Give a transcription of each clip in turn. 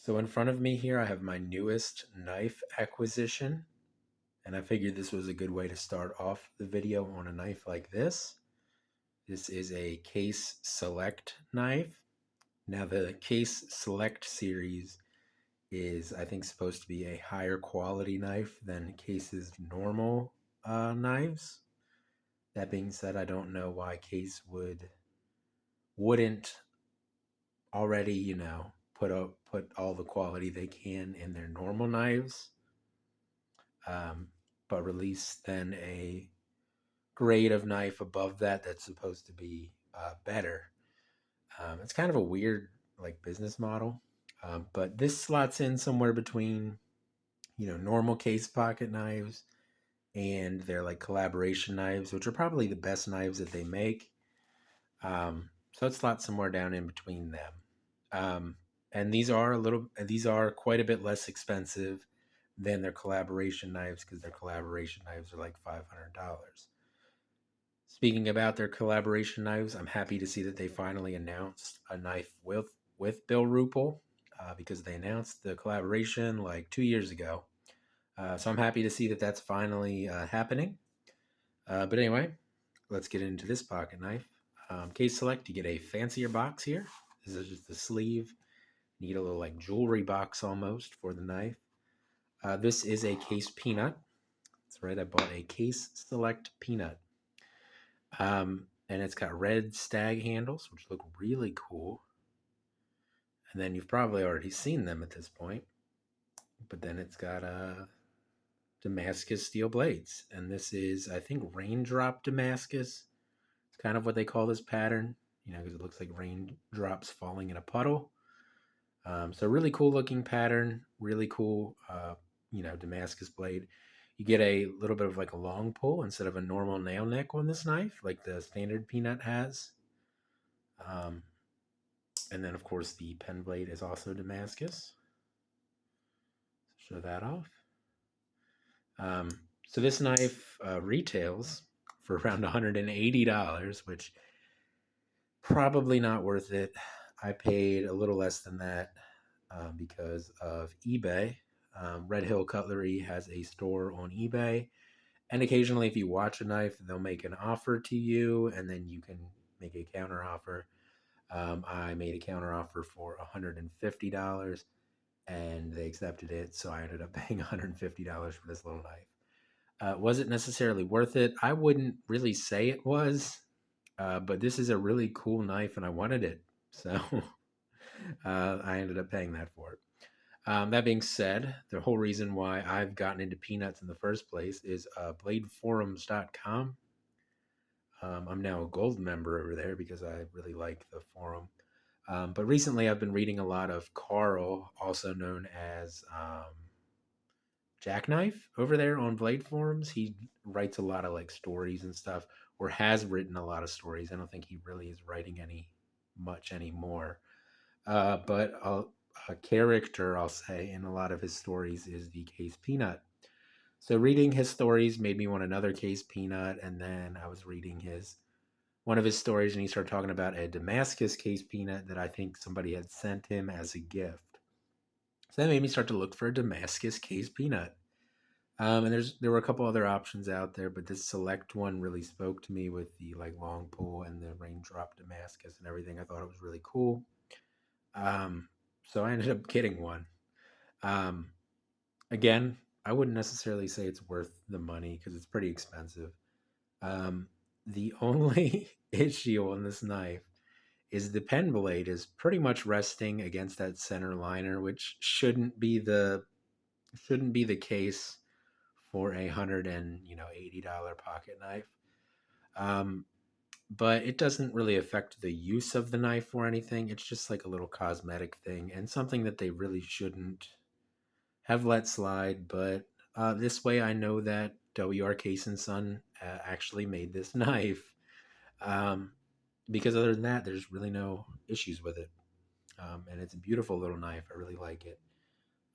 So in front of me here, I have my newest knife acquisition, and I figured this was a good way to start off the video on a knife like this. This is a Case Select knife. Now the Case Select series is, I think, supposed to be a higher quality knife than Case's normal knives. That being said, I don't know why Case wouldn't already, put all the quality they can in their normal knives. But release then a grade of knife above that that's supposed to be better. It's kind of a weird business model, but this slots in somewhere between normal case pocket knives and their collaboration knives, which are probably the best knives that they make. So it slots somewhere down in between them. And these are quite a bit less expensive than their collaboration knives, because their collaboration knives are like $500. Speaking about their collaboration knives, I'm happy to see that they finally announced a knife with Bill Ruppel, because they announced the collaboration like 2 years ago. So I'm happy to see that that's finally happening. But anyway, let's get into this pocket knife. Case Select, you get a fancier box here. This is just the sleeve. You get a little jewelry box almost for the knife. This is a Case Peanut. That's right, I bought a Case Select Peanut. And it's got red stag handles, which look really cool. And then you've probably already seen them at this point. But then it's got Damascus steel blades. And this is, I think, raindrop Damascus. It's kind of what they call this pattern, because it looks like raindrops falling in a puddle. So really cool looking pattern, really cool, Damascus blade. You get a little bit of a long pull instead of a normal nail neck on this knife, like the standard Peanut has. And then, of course, the pen blade is also Damascus. Show that off. So this knife retails for around $180, which probably not worth it. I paid a little less than that because of eBay. Red Hill Cutlery has a store on eBay. And occasionally, if you watch a knife, they'll make an offer to you, and then you can make a counter offer. I made a counter offer for $150, and they accepted it, so I ended up paying $150 for this little knife. Was it necessarily worth it? I wouldn't really say it was, but this is a really cool knife, and I wanted it, so I ended up paying that for it. That being said, the whole reason why I've gotten into peanuts in the first place is bladeforums.com. I'm now a gold member over there because I really like the forum. But recently I've been reading a lot of Carl, also known as Jackknife, over there on Blade Forums. He writes a lot of stories and stuff, or has written a lot of stories. I don't think he really is writing much anymore. But a character, I'll say, in a lot of his stories is the Case Peanut. So reading his stories made me want another Case Peanut, and then I was reading one of his stories, and he started talking about a Damascus Case Peanut that I think somebody had sent him as a gift. So that made me start to look for a Damascus Case Peanut. And there were a couple other options out there, but this Select one really spoke to me with the long pull and the raindrop Damascus and everything. I thought it was really cool. So I ended up getting one. Again, I wouldn't necessarily say it's worth the money because it's pretty expensive. The only issue on this knife is the pen blade is pretty much resting against that center liner, which shouldn't be the case for a $180 pocket knife. But it doesn't really affect the use of the knife or anything. It's just like a little cosmetic thing and something that they really shouldn't have let slide. But this way I know that W.R. Case & Son actually made this knife. Because other than that, there's really no issues with it. And it's a beautiful little knife. I really like it.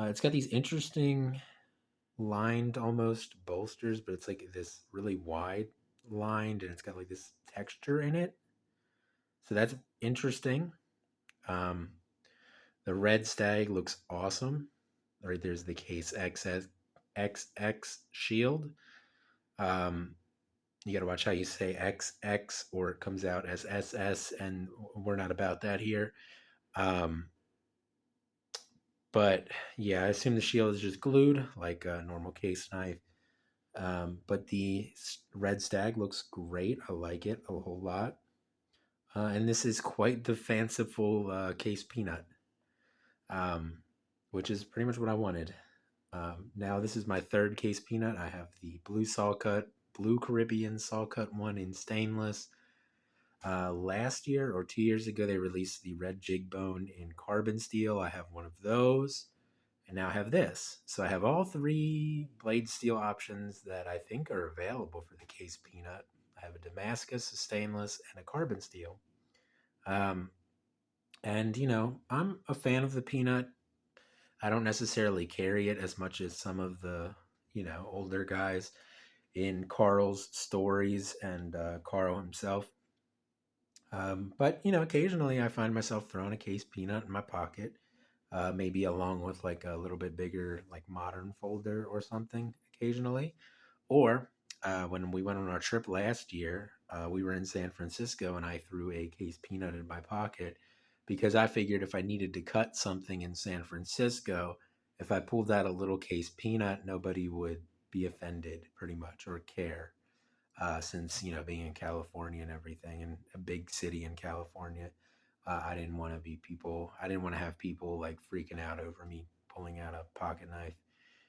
It's got these interesting lined almost bolsters, but it's like this really wide lined, and it's got this texture in it. So that's interesting. The red stag looks awesome. Right there's the case XX shield. Um, you got to watch how you say XX, or it comes out as SS, and we're not about that here. Um, but yeah, I assume the shield is just glued like a normal case knife. But the red stag looks great. I like it a whole lot. And this is quite the fanciful case peanut, um, which is pretty much what I wanted. Now this is my third case peanut. I have the blue saw cut, blue Caribbean saw cut one in stainless. Last year or 2 years ago, they released the red jig bone in carbon steel. I have one of those, and now I have this. So I have all three blade steel options that I think are available for the case peanut. I have a Damascus, a stainless, and a carbon steel. Um, and I'm a fan of the peanut. I don't necessarily carry it as much as some of the older guys in Carl's stories and Carl himself. But occasionally I find myself throwing a case peanut in my pocket, maybe along with like a little bit bigger, like modern folder or something occasionally. Or when we went on our trip last year, we were in San Francisco and I threw a case peanut in my pocket because I figured if I needed to cut something in San Francisco, if I pulled out a little case peanut, nobody would be offended pretty much or care. Since being in California and everything, and a big city in California, I didn't want to be people. I didn't want to have people like freaking out over me pulling out a pocket knife,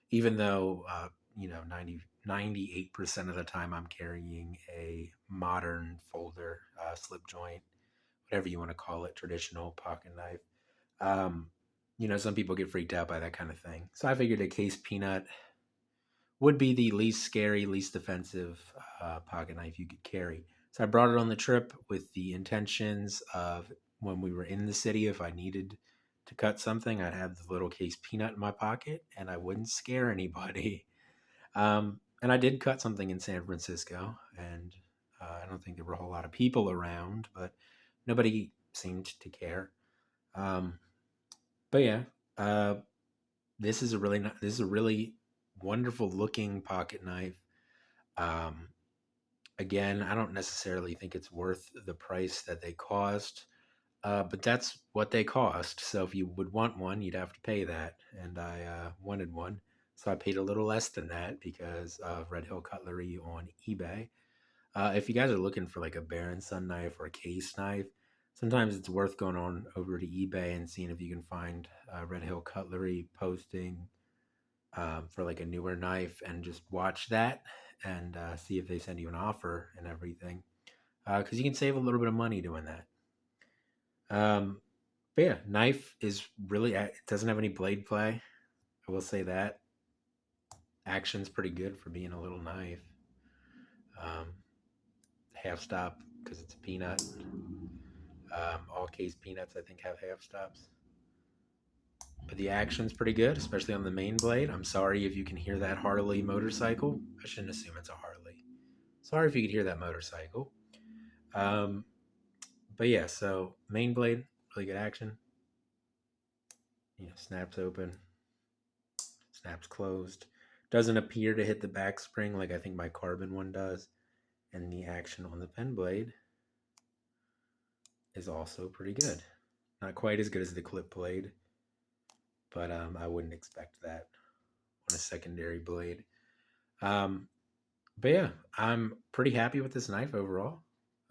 even though 98% of the time I'm carrying a modern folder, slip joint, whatever you want to call it, traditional pocket knife. Um, some people get freaked out by that kind of thing. So I figured a case peanut would be the least scary, least offensive pocket knife you could carry. So I brought it on the trip with the intentions of when we were in the city, if I needed to cut something, I'd have the little case peanut in my pocket and I wouldn't scare anybody. And I did cut something in San Francisco, and I don't think there were a whole lot of people around, but nobody seemed to care. Um, but yeah, uh, this is a really wonderful looking pocket knife. Um, Again, I don't necessarily think it's worth the price that they cost, but that's what they cost. So if you would want one, you'd have to pay that, and I wanted one, so I paid a little less than that because of Red Hill Cutlery on eBay. If you guys are looking for like a Bear and Son knife or a case knife, sometimes it's worth going on over to eBay and seeing if you can find Red Hill Cutlery posting for like a newer knife, and just watch that and see if they send you an offer and everything, because you can save a little bit of money doing that. Um, but yeah, knife is really, it doesn't have any blade play. I will say that. Action's pretty good for being a little knife. Um, Half stop because it's a peanut. All case peanuts, I think, have half stops. But the action's pretty good, especially on the main blade. I'm sorry if you can hear that Harley motorcycle. I shouldn't assume it's a Harley. Sorry if you could hear that motorcycle. Um, but yeah, so main blade, really good action. Snaps open, snaps closed. Doesn't appear to hit the back spring like I think my carbon one does. And the action on the pen blade is also pretty good. Not quite as good as the clip blade, but I wouldn't expect that on a secondary blade. Um, but yeah, I'm pretty happy with this knife overall.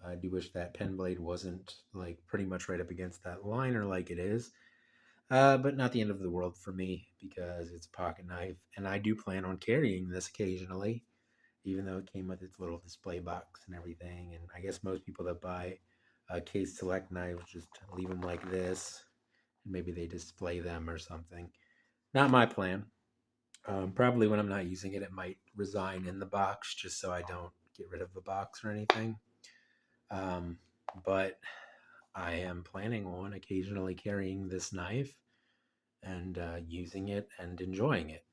I do wish that pen blade wasn't like pretty much right up against that liner like it is. But not the end of the world for me because it's a pocket knife, and I do plan on carrying this occasionally, even though it came with its little display box and everything. And I guess most people that buy case select knives just leave them like this, and maybe they display them or something. Not my plan. Probably when I'm not using it, it might resign in the box just so I don't get rid of the box or anything. Um, but I am planning on occasionally carrying this knife and using it and enjoying it.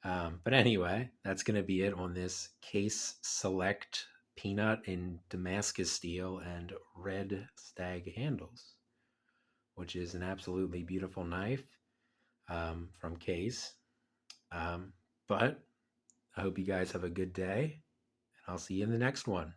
But anyway, that's going to be it on this Case Select Peanut in Damascus steel and red stag handles. which is an absolutely beautiful knife from Case. But I hope you guys have a good day, and I'll see you in the next one.